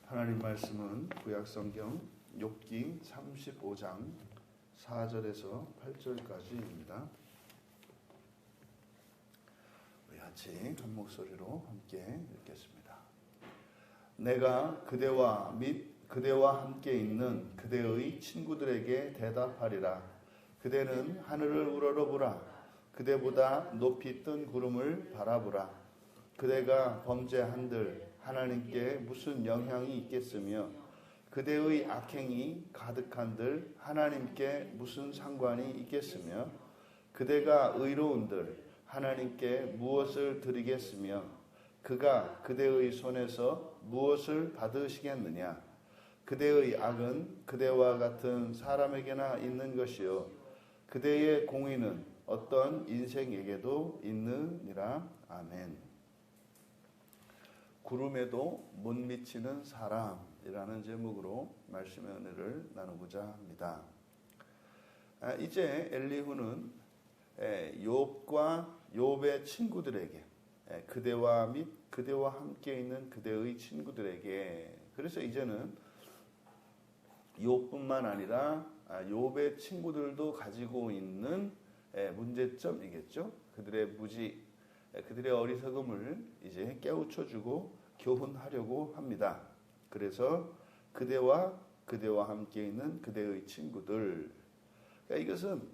하나님 말씀은 구약성경 욥기 35장 4절에서 8절까지입니다. 우리 같이 한 목소리로 함께 읽겠습니다. 내가 그대와 및 그대와 함께 있는 그대의 친구들에게 대답하리라. 그대는 하늘을 우러러보라. 그대보다 높이 뜬 구름을 바라보라. 그대가 범죄한들 하나님께 무슨 영향이 있겠으며 그대의 악행이 가득한들 하나님께 무슨 상관이 있겠으며 그대가 의로운들 하나님께 무엇을 드리겠으며 그가 그대의 손에서 무엇을 받으시겠느냐. 그대의 악은 그대와 같은 사람에게나 있는 것이요 그대의 공의는 어떤 인생에게도 있느니라. 아멘. 구름에도 못 미치는 사람이라는 제목으로 말씀의 은혜를 나누고자 합니다. 이제 엘리후는 욥과 욥의 친구들에게 그대와 및 그대와 함께 있는 그대의 친구들에게, 그래서 이제는 욥뿐만 아니라 욥의 친구들도 가지고 있는 문제점이겠죠. 그들의 무지, 그들의 어리석음을 이제 깨우쳐주고 교훈하려고 합니다. 그래서 그대와 함께 있는 그대의 친구들, 그러니까 이것은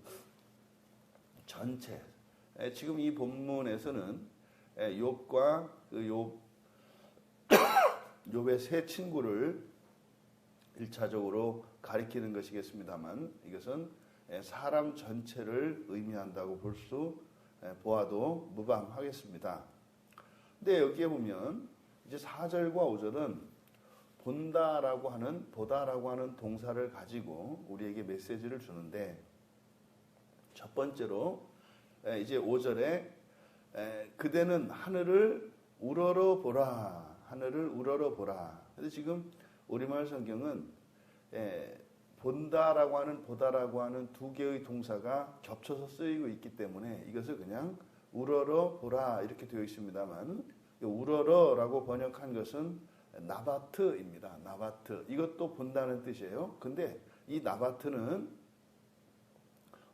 전체, 지금 이 본문에서는 욥과 욥의 세 친구를 1차적으로 가리키는 것이겠습니다만 이것은 사람 전체를 의미한다고 볼 수 보아도 무방하겠습니다. 근데 여기에 보면 이제 4절과 5절은 본다라고 하는, 보다라고 하는 동사를 가지고 우리에게 메시지를 주는데, 첫 번째로 이제 5절에 그대는 하늘을 우러러 보라, 하늘을 우러러 보라. 그래서 지금 우리말 성경은 본다라고 하는, 보다라고 하는 두 개의 동사가 겹쳐서 쓰이고 있기 때문에 이것을 그냥 우러러 보라 이렇게 되어 있습니다만, 우러러라고 번역한 것은 나바트입니다. 나바트. 이것도 본다는 뜻이에요. 근데 이 나바트는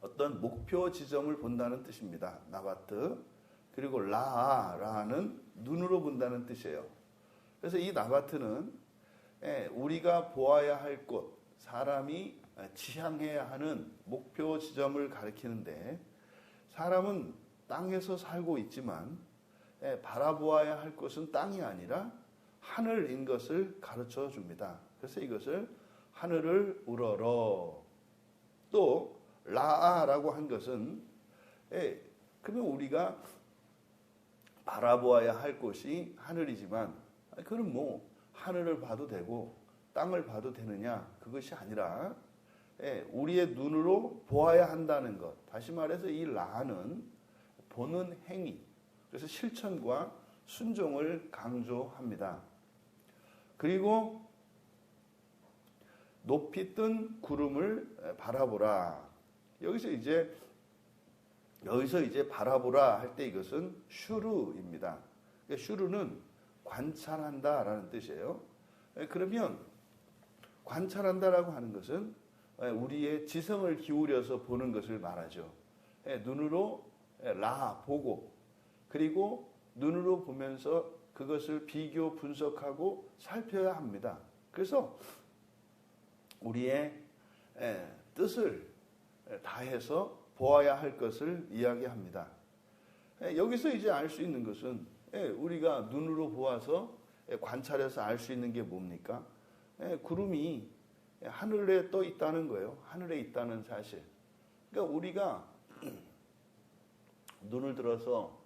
어떤 목표 지점을 본다는 뜻입니다. 나바트. 그리고 라는 눈으로 본다는 뜻이에요. 그래서 이 나바트는 우리가 보아야 할 곳, 사람이 지향해야 하는 목표 지점을 가리키는데, 사람은 땅에서 살고 있지만 바라보아야 할 것은 땅이 아니라 하늘인 것을 가르쳐 줍니다. 그래서 이것을 하늘을 우러러, 또 라라고 한 것은 그러면 우리가 바라보아야 할 곳이 하늘이지만, 그럼 뭐 하늘을 봐도 되고 땅을 봐도 되느냐, 그것이 아니라 우리의 눈으로 보아야 한다는 것. 다시 말해서 이 라는 보는 행위, 그래서 실천과 순종을 강조합니다. 그리고 높이 뜬 구름을 바라보라. 여기서 이제 바라보라 할 때 이것은 슈르입니다. 그러니까 슈르는 관찰한다라는 뜻이에요. 그러면 관찰한다라고 하는 것은 우리의 지성을 기울여서 보는 것을 말하죠. 눈으로 보고, 그리고 눈으로 보면서 그것을 비교 분석하고 살펴야 합니다. 그래서 우리의 뜻을 다해서 보아야 할 것을 이야기합니다. 여기서 이제 알 수 있는 것은 우리가 눈으로 보아서 관찰해서 알 수 있는 게 뭡니까? 구름이 하늘에 떠 있다는 거예요. 하늘에 있다는 사실. 그러니까 우리가 눈을 들어서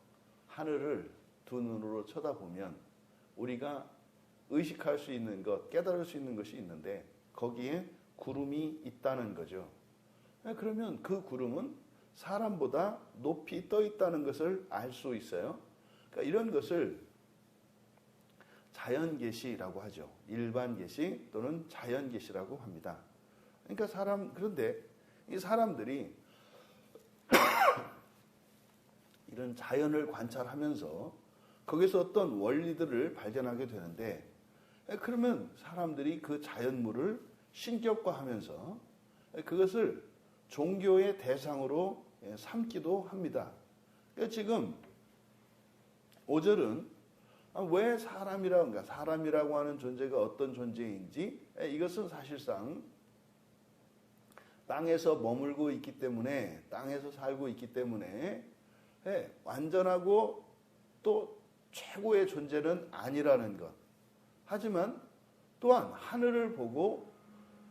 하늘을 두 눈으로 쳐다보면 우리가 의식할 수 있는 것, 깨달을 수 있는 것이 있는데 거기에 구름이 있다는 거죠. 그러면 그 구름은 사람보다 높이 떠 있다는 것을 알 수 있어요. 그러니까 이런 것을 자연계시라고 하죠. 일반계시 또는 자연계시라고 합니다. 그러니까 그런데 이 사람들이 이런 자연을 관찰하면서 거기서 어떤 원리들을 발견하게 되는데, 그러면 사람들이 그 자연물을 신격화하면서 그것을 종교의 대상으로 삼기도 합니다. 그러니까 지금 5절은 왜 사람이라고 하는 존재가 어떤 존재인지, 이것은 사실상 땅에서 머물고 있기 때문에, 땅에서 살고 있기 때문에 완전하고 또 최고의 존재는 아니라는 것. 하지만 또한 하늘을 보고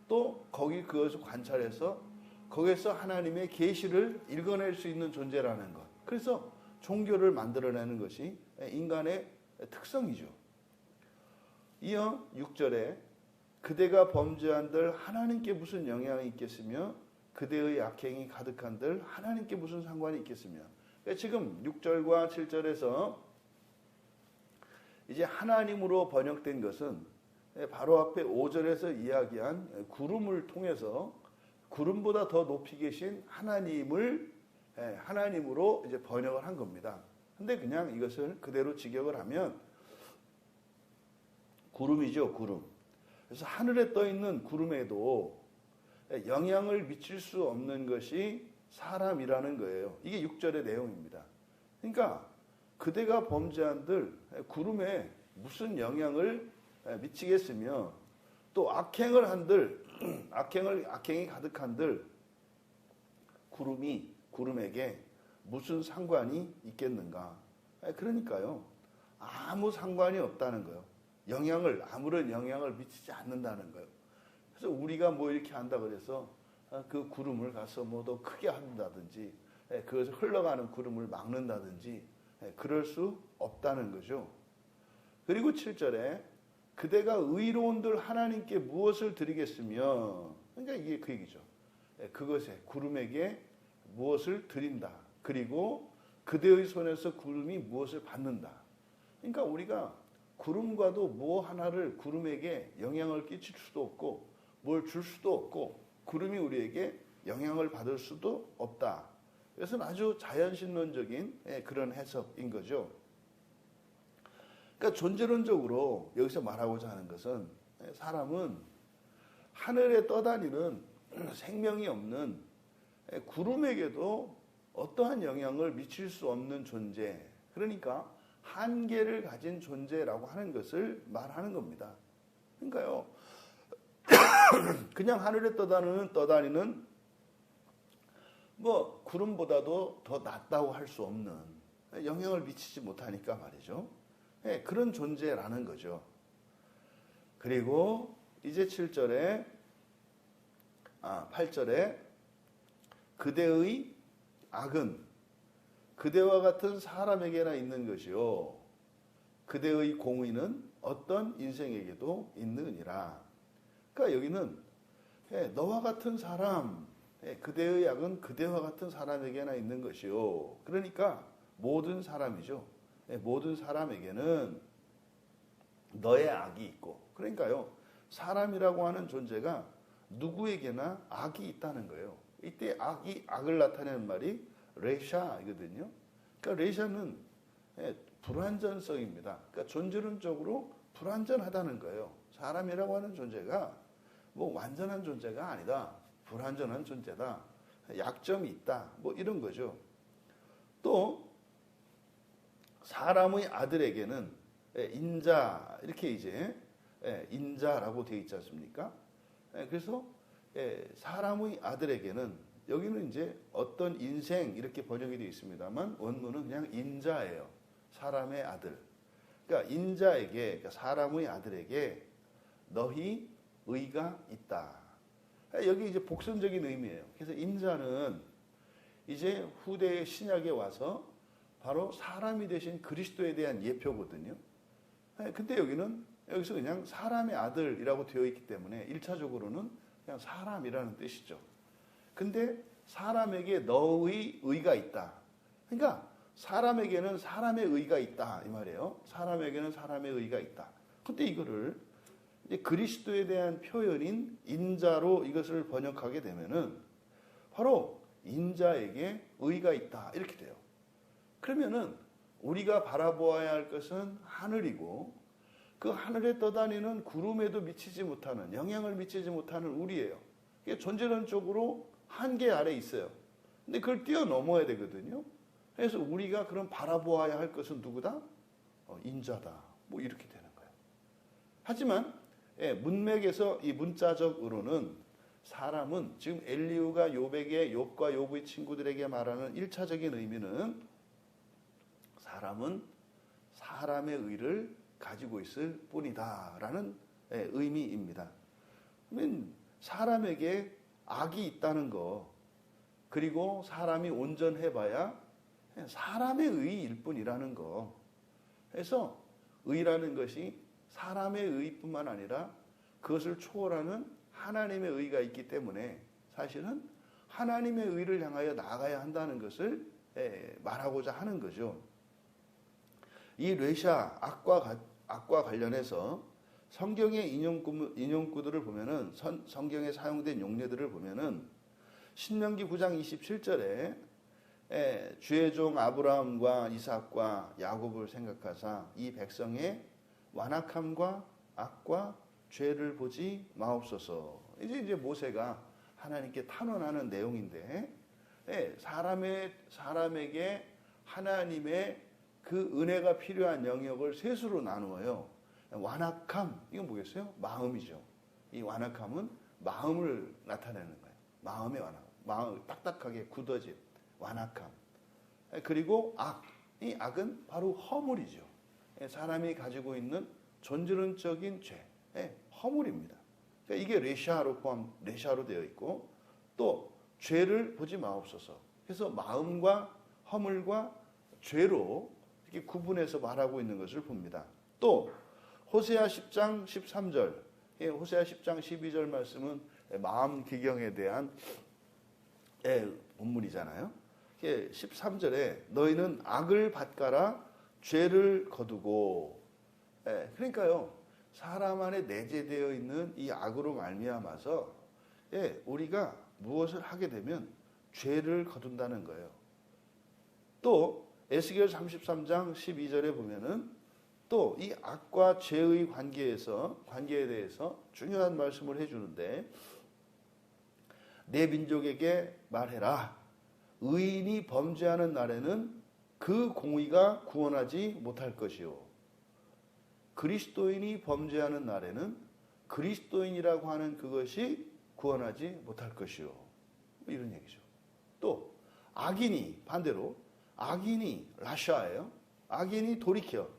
또 거기 그것을 관찰해서 거기에서 하나님의 계시를 읽어낼 수 있는 존재라는 것. 그래서 종교를 만들어내는 것이 인간의 특성이죠. 이어 6절에 그대가 범죄한들 하나님께 무슨 영향이 있겠으며 그대의 악행이 가득한들 하나님께 무슨 상관이 있겠으며. 지금 6절과 7절에서 이제 하나님으로 번역된 것은 바로 앞에 5절에서 이야기한 구름을 통해서 구름보다 더 높이 계신 하나님으로 이제 번역을 한 겁니다. 근데 그냥 이것을 그대로 직역을 하면 구름이죠, 구름. 그래서 하늘에 떠 있는 구름에도 영향을 미칠 수 없는 것이 사람이라는 거예요. 이게 6절의 내용입니다. 그러니까 그대가 범죄한들 구름에 무슨 영향을 미치겠으며 또 악행을 한들 악행이 가득한들 구름에게 무슨 상관이 있겠는가? 그러니까요. 아무 상관이 없다는 거예요. 아무런 영향을 미치지 않는다는 거예요. 그래서 우리가 뭐 이렇게 한다 그래서 그 구름을 가서 뭐 더 크게 한다든지 그것을 흘러가는 구름을 막는다든지 그럴 수 없다는 거죠. 그리고 7절에 그대가 의로운들 하나님께 무엇을 드리겠으며, 그러니까 이게 그 얘기죠. 그것에 구름에게 무엇을 드린다. 그리고 그대의 손에서 구름이 무엇을 받는다. 그러니까 우리가 구름과도 뭐 하나를 구름에게 영향을 끼칠 수도 없고 뭘 줄 수도 없고 구름이 우리에게 영향을 받을 수도 없다. 그것은 아주 자연신론적인 그런 해석인 거죠. 그러니까 존재론적으로 여기서 말하고자 하는 것은 사람은 하늘에 떠다니는 생명이 없는 구름에게도 어떠한 영향을 미칠 수 없는 존재, 그러니까 한계를 가진 존재라고 하는 것을 말하는 겁니다. 그러니까요, 그냥 하늘에 떠다니는 뭐 구름보다도 더 낫다고 할 수 없는, 영향을 미치지 못하니까 말이죠. 그런 존재라는 거죠. 그리고 이제 8절에 그대의 악은 그대와 같은 사람에게나 있는 것이요 그대의 공의는 어떤 인생에게도 있느니라. 그러니까 여기는 너와 같은 사람, 그대의 악은 그대와 같은 사람에게나 있는 것이요. 그러니까 모든 사람이죠. 모든 사람에게는 너의 악이 있고, 그러니까요, 사람이라고 하는 존재가 누구에게나 악이 있다는 거예요. 이때 악을 나타내는 말이 레샤이거든요. 그러니까 레샤는 불완전성입니다. 그러니까 존재론적으로 불완전하다는 거예요. 사람이라고 하는 존재가 뭐 완전한 존재가 아니다. 불완전한 존재다. 약점이 있다. 뭐 이런 거죠. 또 사람의 아들에게는 인자, 이렇게 이제 인자라고 되어 있지 않습니까? 그래서 사람의 아들에게는, 여기는 이제 어떤 인생 이렇게 번역이 되어 있습니다만 원문은 그냥 인자예요. 사람의 아들. 그러니까 인자에게, 그러니까 사람의 아들에게 너희 의가 있다. 여기 이제 복선적인 의미예요. 그래서 인자는 이제 후대의 신약에 와서 바로 사람이 되신 그리스도에 대한 예표거든요. 근데 여기서 그냥 사람의 아들이라고 되어 있기 때문에 1차적으로는 그냥 사람이라는 뜻이죠. 근데 사람에게 너의 의가 있다. 그러니까 사람에게는 사람의 의가 있다 이 말이에요. 사람에게는 사람의 의가 있다. 근데 이거를 이제 그리스도에 대한 표현인 인자로 이것을 번역하게 되면은 바로 인자에게 의가 있다 이렇게 돼요. 그러면은 우리가 바라보아야 할 것은 하늘이고 그 하늘에 떠다니는 구름에도 미치지 못하는, 영향을 미치지 못하는 우리예요. 이게 존재론적으로 한계 아래 있어요. 근데 그걸 뛰어넘어야 되거든요. 그래서 우리가 그럼 바라보아야 할 것은 누구다? 인자다. 뭐 이렇게 되는 거예요. 하지만 문맥에서 이 문자적으로는 사람은 지금 엘리후가 욥과 욥의 친구들에게 말하는 1차적인 의미는 사람은 사람의 의를 가지고 있을 뿐이다라는 의미입니다. 그러면 사람에게 악이 있다는 거, 그리고 사람이 온전해봐야 사람의 의일 뿐이라는 거. 그래서 의라는 것이 사람의 의뿐만 아니라 그것을 초월하는 하나님의 의가 있기 때문에 사실은 하나님의 의를 향하여 나아가야 한다는 것을 말하고자 하는 거죠. 이 뢰샤, 악과 관련해서 성경의 인용구들을 보면은, 성경에 사용된 용례들을 보면은 신명기 9장 27절에 주의 종 아브라함과 이삭과 야곱을 생각하사 이 백성의 완악함과 악과 죄를 보지 마옵소서. 이제 모세가 하나님께 탄원하는 내용인데, 사람에게 하나님의 그 은혜가 필요한 영역을 셋으로 나누어요. 완악함, 이건 뭐겠어요? 마음이죠. 이 완악함은 마음을 나타내는 거예요. 마음의 완악, 마음 딱딱하게 굳어진 완악함. 그리고 악, 이 악은 바로 허물이죠. 사람이 가지고 있는 존재론적인 죄, 허물입니다. 그러니까 이게 레샤로 되어 있고, 또 죄를 보지 마옵소서. 그래서 마음과 허물과 죄로 이렇게 구분해서 말하고 있는 것을 봅니다. 또 호세아 10장 13절, 호세아 10장 12절 말씀은 마음 기경에 대한 본문이잖아요. 13절에 너희는 악을 밭가라 죄를 거두고, 그러니까요, 사람 안에 내재되어 있는 이 악으로 말미암아서 우리가 무엇을 하게 되면 죄를 거둔다는 거예요. 또 에스겔 33장 12절에 보면은 또 이 악과 죄의 관계에 대해서 중요한 말씀을 해주는데, 내 민족에게 말해라. 의인이 범죄하는 날에는 그 공의가 구원하지 못할 것이요. 그리스도인이 범죄하는 날에는 그리스도인이라고 하는 그것이 구원하지 못할 것이요. 이런 얘기죠. 또 반대로 악인이 라샤예요. 악인이 돌이켜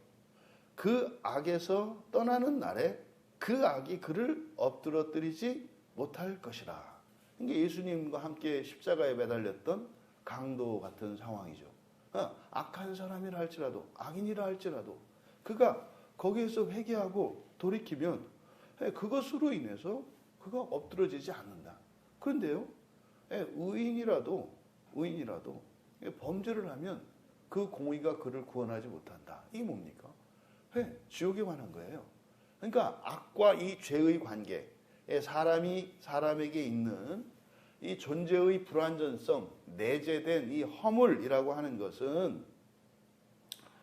그 악에서 떠나는 날에 그 악이 그를 엎드러뜨리지 못할 것이라. 이게 예수님과 함께 십자가에 매달렸던 강도 같은 상황이죠. 악한 사람이라 할지라도, 악인이라 할지라도 그가 거기에서 회개하고 돌이키면 그것으로 인해서 그가 엎드러지지 않는다. 그런데요, 의인이라도 범죄를 하면 그 공의가 그를 구원하지 못한다. 이게 뭡니까? 지옥에 관한 거예요. 그러니까 악과 이 죄의 관계, 사람에게 있는 이 존재의 불완전성, 내재된 이 허물이라고 하는 것은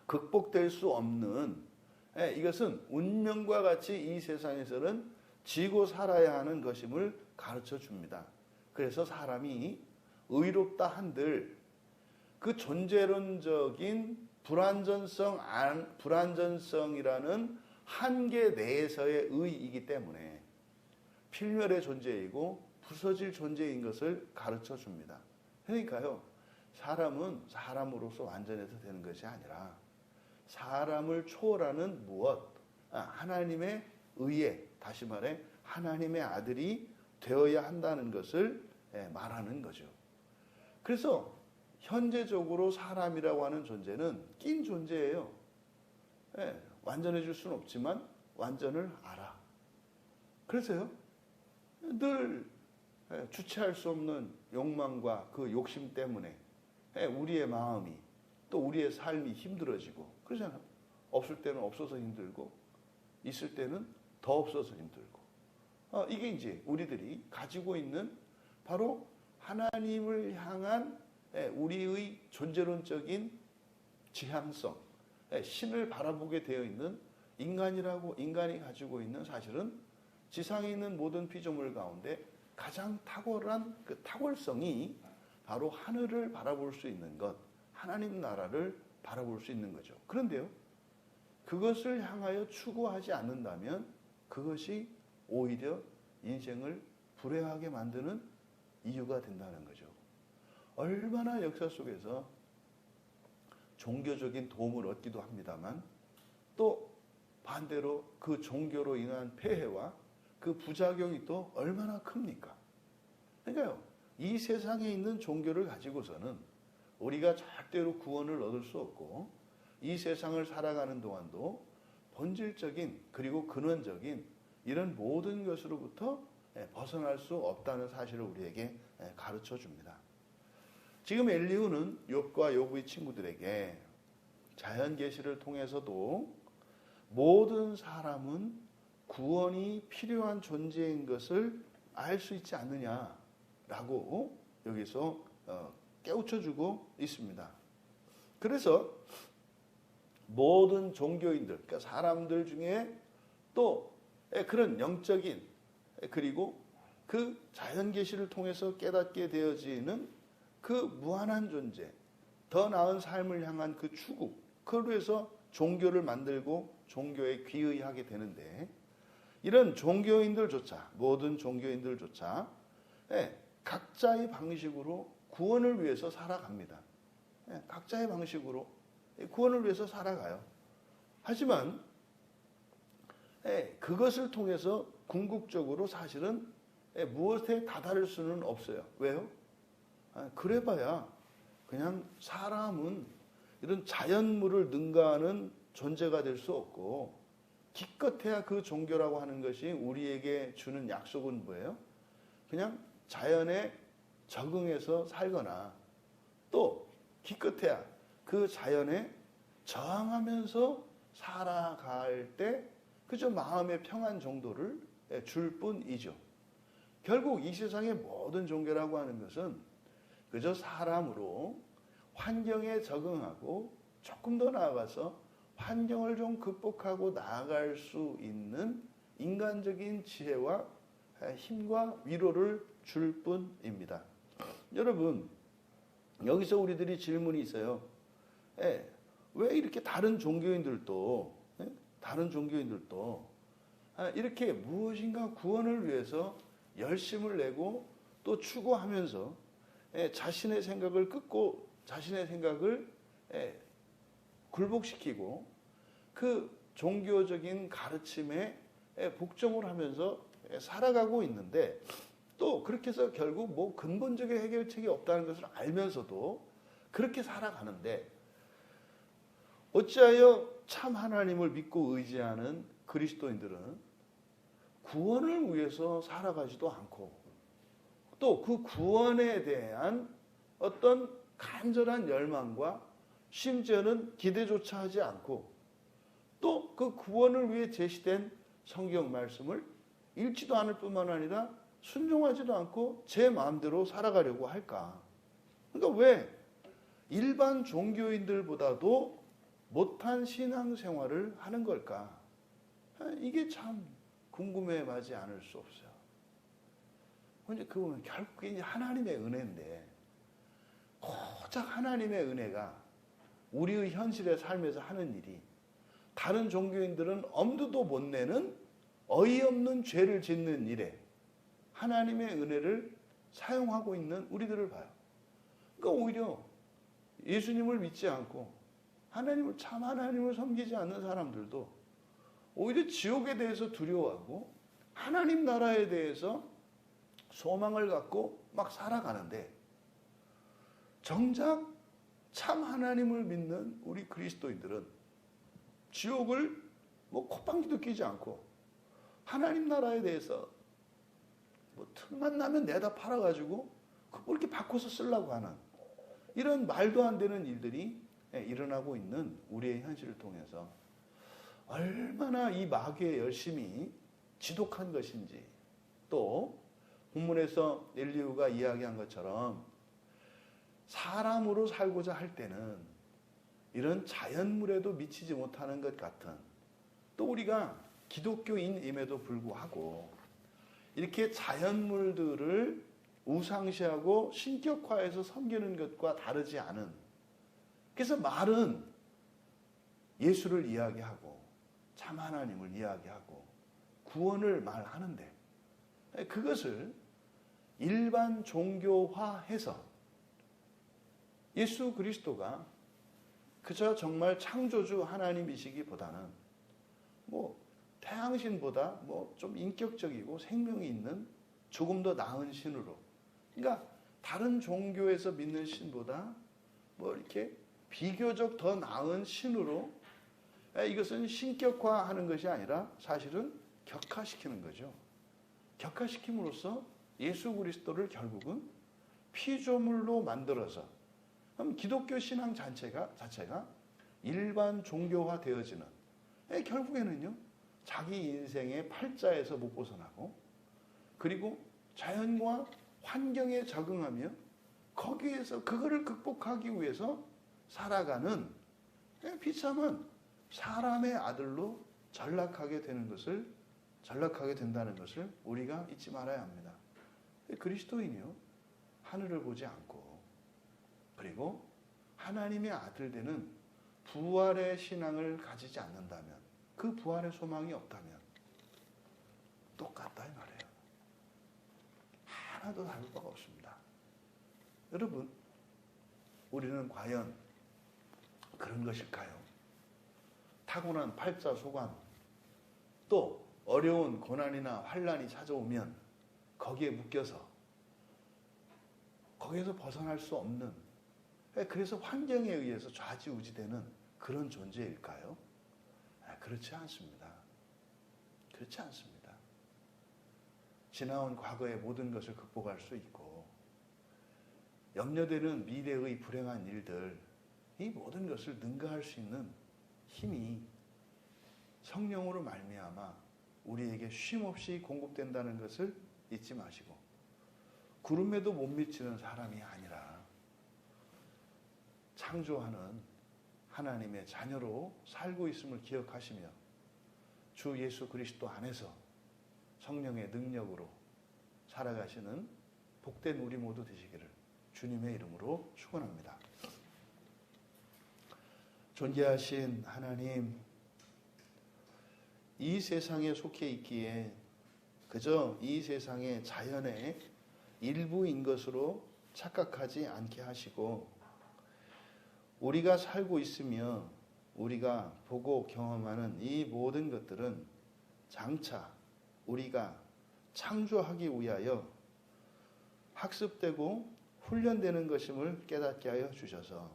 극복될 수 없는, 이것은 운명과 같이 이 세상에서는 지고 살아야 하는 것임을 가르쳐 줍니다. 그래서 사람이 의롭다 한들 그 존재론적인 불완전성이라는 한계 내에서의 의이기 때문에 필멸의 존재이고 부서질 존재인 것을 가르쳐 줍니다. 그러니까요, 사람은 사람으로서 완전해서 되는 것이 아니라 사람을 초월하는 무엇, 하나님의 의에, 다시 말해 하나님의 아들이 되어야 한다는 것을 말하는 거죠. 그래서 현재적으로 사람이라고 하는 존재는 낀 존재예요. 완전해질 수는 없지만 완전을 알아. 그래서요, 늘 주체할 수 없는 욕망과 그 욕심 때문에 우리의 마음이, 또 우리의 삶이 힘들어지고 그러잖아요. 없을 때는 없어서 힘들고 있을 때는 더 없어서 힘들고, 이게 이제 우리들이 가지고 있는 바로 하나님을 향한 우리의 존재론적인 지향성, 신을 바라보게 되어 있는 인간이 가지고 있는 사실은 지상에 있는 모든 피조물 가운데 가장 탁월한 그 탁월성이 바로 하늘을 바라볼 수 있는 것, 하나님 나라를 바라볼 수 있는 거죠. 그런데요, 그것을 향하여 추구하지 않는다면 그것이 오히려 인생을 불행하게 만드는 이유가 된다는 거죠. 얼마나 역사 속에서 종교적인 도움을 얻기도 합니다만 또 반대로 그 종교로 인한 폐해와 그 부작용이 또 얼마나 큽니까? 그러니까요, 이 세상에 있는 종교를 가지고서는 우리가 절대로 구원을 얻을 수 없고 이 세상을 살아가는 동안도 본질적인 그리고 근원적인 이런 모든 것으로부터 벗어날 수 없다는 사실을 우리에게 가르쳐 줍니다. 지금 엘리후는 욥과 욥의 친구들에게 자연 계시를 통해서도 모든 사람은 구원이 필요한 존재인 것을 알 수 있지 않느냐라고 여기서 깨우쳐주고 있습니다. 그래서 모든 종교인들, 그러니까 사람들 중에 또 그런 영적인 그리고 그 자연 계시를 통해서 깨닫게 되어지는 그 무한한 존재, 더 나은 삶을 향한 그 추구, 그걸로 해서 종교를 만들고 종교에 귀의하게 되는데 이런 종교인들조차, 모든 종교인들조차 각자의 방식으로 구원을 위해서 살아갑니다. 각자의 방식으로 구원을 위해서 살아가요. 하지만 그것을 통해서 궁극적으로 사실은 무엇에 다다를 수는 없어요. 왜요? 그래봐야 그냥 사람은 이런 자연물을 능가하는 존재가 될 수 없고 기껏해야 그 종교라고 하는 것이 우리에게 주는 약속은 뭐예요? 그냥 자연에 적응해서 살거나 또 기껏해야 그 자연에 저항하면서 살아갈 때 그저 마음의 평안 정도를 줄 뿐이죠. 결국 이 세상의 모든 종교라고 하는 것은 그저 사람으로 환경에 적응하고 조금 더 나아가서 환경을 좀 극복하고 나아갈 수 있는 인간적인 지혜와 힘과 위로를 줄 뿐입니다. 여러분, 여기서 우리들이 질문이 있어요. 왜 이렇게 다른 종교인들도 이렇게 무엇인가 구원을 위해서 열심을 내고 또 추구하면서 자신의 생각을 끊고 자신의 생각을 굴복시키고 그 종교적인 가르침에 복종을 하면서 살아가고 있는데 또 그렇게 해서 결국 뭐 근본적인 해결책이 없다는 것을 알면서도 그렇게 살아가는데 어찌하여 참 하나님을 믿고 의지하는 그리스도인들은 구원을 위해서 살아가지도 않고 또 그 구원에 대한 어떤 간절한 열망과 심지어는 기대조차 하지 않고 또 그 구원을 위해 제시된 성경 말씀을 읽지도 않을 뿐만 아니라 순종하지도 않고 제 마음대로 살아가려고 할까? 그러니까 왜 일반 종교인들보다도 못한 신앙생활을 하는 걸까? 이게 참 궁금해 마지 않을 수 없어요. 근데 그거는 결국 이제 하나님의 은혜인데 고작 하나님의 은혜가 우리의 현실의 삶에서 하는 일이 다른 종교인들은 엄두도 못 내는 어이없는 죄를 짓는 일에 하나님의 은혜를 사용하고 있는 우리들을 봐요. 그러니까 오히려 예수님을 믿지 않고 참 하나님을 섬기지 않는 사람들도 오히려 지옥에 대해서 두려워하고 하나님 나라에 대해서 소망을 갖고 막 살아가는데 정작 참 하나님을 믿는 우리 그리스도인들은 지옥을 뭐 콧방귀도 끼지 않고 하나님 나라에 대해서 뭐 틈만 나면 내다 팔아가지고 그걸 이렇게 바꿔서 쓰려고 하는 이런 말도 안 되는 일들이 일어나고 있는 우리의 현실을 통해서 얼마나 이 마귀의 열심이 지독한 것인지 또 본문에서 엘리후가 이야기한 것처럼 사람으로 살고자 할 때는 이런 자연물에도 미치지 못하는 것 같은 또 우리가 기독교인임에도 불구하고 이렇게 자연물들을 우상시하고 신격화해서 섬기는 것과 다르지 않은, 그래서 말은 예수를 이야기하고 참 하나님을 이야기하고 구원을 말하는데 그것을 일반 종교화해서 예수 그리스도가 그저 정말 창조주 하나님이시기보다는 태양신보다 좀 인격적이고 생명이 있는 조금 더 나은 신으로, 그러니까 다른 종교에서 믿는 신보다 이렇게 비교적 더 나은 신으로, 이것은 신격화하는 것이 아니라 사실은 격화시키는 거죠. 격화시킴으로써 예수 그리스도를 결국은 피조물로 만들어서, 그럼 기독교 신앙 자체가 일반 종교화 되어지는, 결국에는요 자기 인생의 팔자에서 못 벗어나고, 그리고 자연과 환경에 적응하며 거기에서 그거를 극복하기 위해서 살아가는 비참한 사람의 아들로 전락하게 된다는 것을 우리가 잊지 말아야 합니다. 그리스도인이요 하늘을 보지 않고, 그리고 하나님의 아들 되는 부활의 신앙을 가지지 않는다면, 그 부활의 소망이 없다면 똑같다 이 말이에요. 하나도 다를 바가 없습니다. 여러분, 우리는 과연 그런 것일까요? 타고난 팔자 소관, 또 어려운 고난이나 환난이 찾아오면 거기에 묶여서 거기에서 벗어날 수 없는, 그래서 환경에 의해서 좌지우지되는 그런 존재일까요? 그렇지 않습니다. 그렇지 않습니다. 지나온 과거의 모든 것을 극복할 수 있고, 염려되는 미래의 불행한 일들, 이 모든 것을 능가할 수 있는 힘이 성령으로 말미암아 우리에게 쉼없이 공급된다는 것을 잊지 마시고, 구름에도 못 미치는 사람이 아니라 창조하는 하나님의 자녀로 살고 있음을 기억하시며 주 예수 그리스도 안에서 성령의 능력으로 살아가시는 복된 우리 모두 되시기를 주님의 이름으로 축원합니다. 존귀하신 하나님, 이 세상에 속해 있기에 그저 이 세상의 자연의 일부인 것으로 착각하지 않게 하시고, 우리가 살고 있으며 우리가 보고 경험하는 이 모든 것들은 장차 우리가 창조하기 위하여 학습되고 훈련되는 것임을 깨닫게 하여 주셔서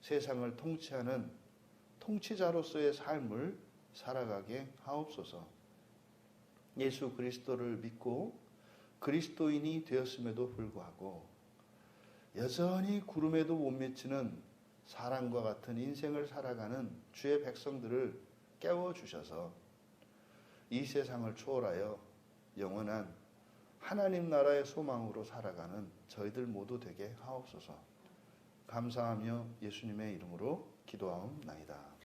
세상을 통치하는 통치자로서의 삶을 살아가게 하옵소서. 예수 그리스도를 믿고 그리스도인이 되었음에도 불구하고 여전히 구름에도 못 미치는 사람과 같은 인생을 살아가는 주의 백성들을 깨워주셔서 이 세상을 초월하여 영원한 하나님 나라의 소망으로 살아가는 저희들 모두 되게 하옵소서. 감사하며 예수님의 이름으로 기도하옵나이다.